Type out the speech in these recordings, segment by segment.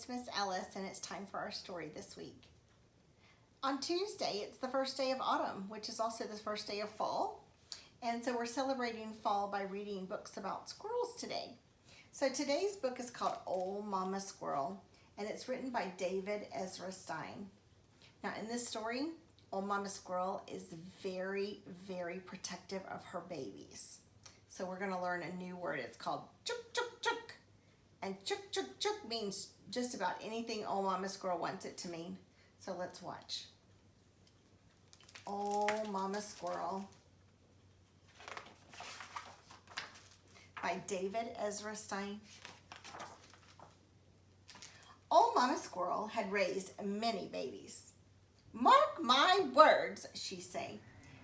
it's Miss Ellis, and it's time for our story this week. On Tuesday, it's the first day of autumn, which is also the first day of fall. And so we're celebrating fall by reading books about squirrels today. So today's book is called Old Mama Squirrel, and it's written by Ezra Stein. Now in this story, Old Mama Squirrel is very, very protective of her babies. So we're going to learn a new word. It's called chuk chuk chuk. And chuk chuk chuk means just about anything Old Mama Squirrel wants it to mean. So let's watch. Old Mama Squirrel by Ezra Stein. Old Mama Squirrel had raised many babies. "Mark my words," she'd say,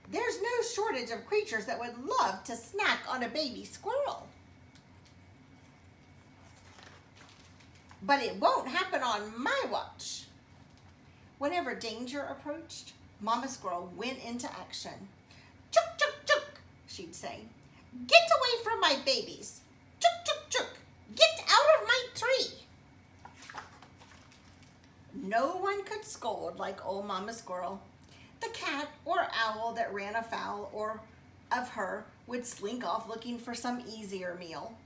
"there's no shortage of creatures that would love to snack on a baby squirrel. But it won't happen on my watch." Whenever danger approached, Mama Squirrel went into action. "Chuk, chuk, chuk," she'd say. "Get away from my babies. Chuk, chuk, chuk. Get out of my tree." No one could scold like Old Mama Squirrel. The cat or owl that ran afoul of her would slink off looking for some easier meal.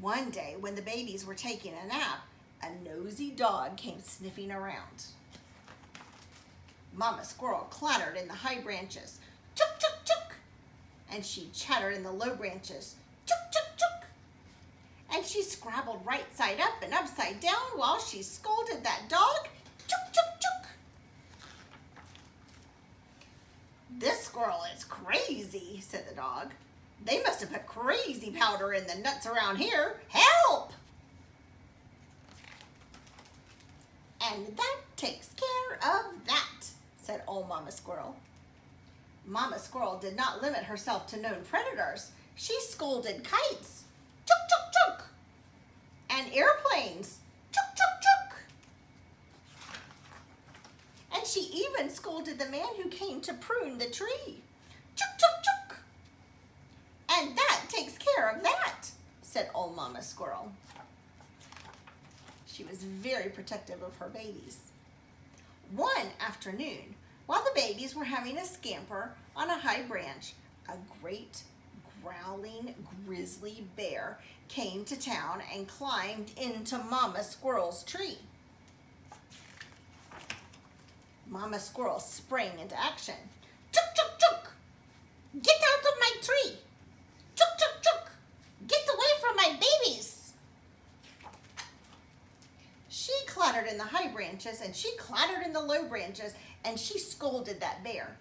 One day, when the babies were taking a nap, a nosy dog came sniffing around. Mama Squirrel clattered in the high branches, "Chuk, chuk, chuk," and she chattered in the low branches, "Chuk, chuk, chuk." And she scrabbled right side up and upside down while she scolded that dog, "Chuk, chuk, chuk." "This squirrel is crazy," said the dog. "They must have put crazy powder in the nuts around here. Help!" "And that takes care of that," said Old Mama Squirrel. Mama Squirrel did not limit herself to known predators. She scolded kites, "Chuk, chuk, chuk," and airplanes, "Chuk, chuk, chuk." And she even scolded the man who came to prune the tree, "Chuk, chuk, chuk." "And that takes care of that," said Old Mama Squirrel. She was very protective of her babies. One afternoon, while the babies were having a scamper on a high branch, a great growling grizzly bear came to town and climbed into Mama Squirrel's tree. Mama Squirrel sprang into action. "Chuk, chuk, chuk! Get out of my tree! Chuk, chuk, chuk! Get away from my babies!" She clattered in the high branches and she clattered in the low branches, and she scolded that bear.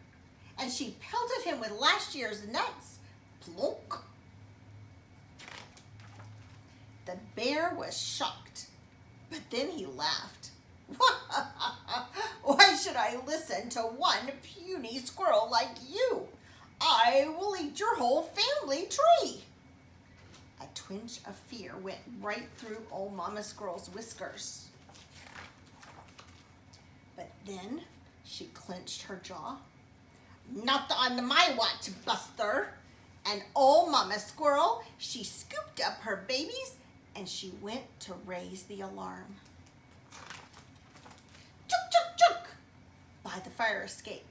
And she pelted him with last year's nuts. Plunk! The bear was shocked, but then he laughed. "Why should I listen to one puny squirrel like you? I will eat your whole family tree." A twinge of fear went right through Old Mama Squirrel's whiskers. But then she clenched her jaw. "Not on my watch, Buster." And Old Mama Squirrel, she scooped up her babies and she went to raise the alarm. "Chuk, chuk, chuk!" by the fire escape.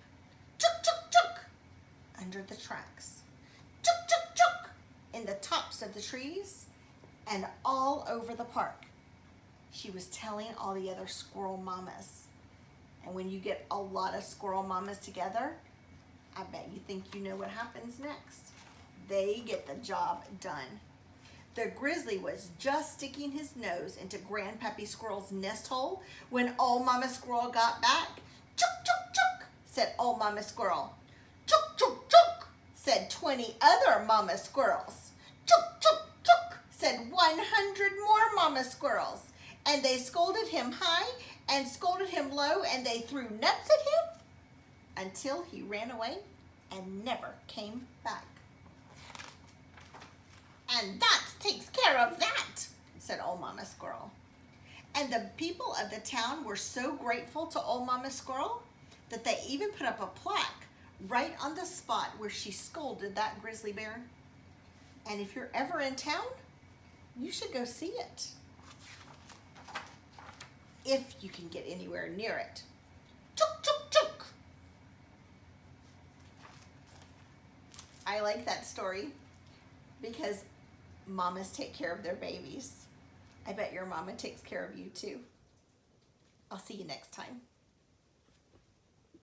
"Chuk, chuk, chuk!" under the tracks. "Chuk, chuk, chuk!" in the tops of the trees and all over the park. She was telling all the other squirrel mamas. And when you get a lot of squirrel mamas together, I bet you think you know what happens next. They get the job done. The grizzly was just sticking his nose into Grandpappy Squirrel's nest hole when Old Mama Squirrel got back. "Chuk, chuk, chuk," said Old Mama Squirrel. "Chuk, chuk, chuk," said 20 other Mama Squirrels. "Chuk, chuk, chuk," said 100 more Mama Squirrels. And they scolded him high and scolded him low, and they threw nuts at him until he ran away and never came back. "And that takes care of that," said Old Mama Squirrel. And the people of the town were so grateful to Old Mama Squirrel that they even put up a plaque right on the spot where she scolded that grizzly bear. And if you're ever in town, you should go see it. if you can get anywhere near it. Chook, chook, chook. I like that story because mamas take care of their babies. I bet your mama takes care of you too. I'll see you next time.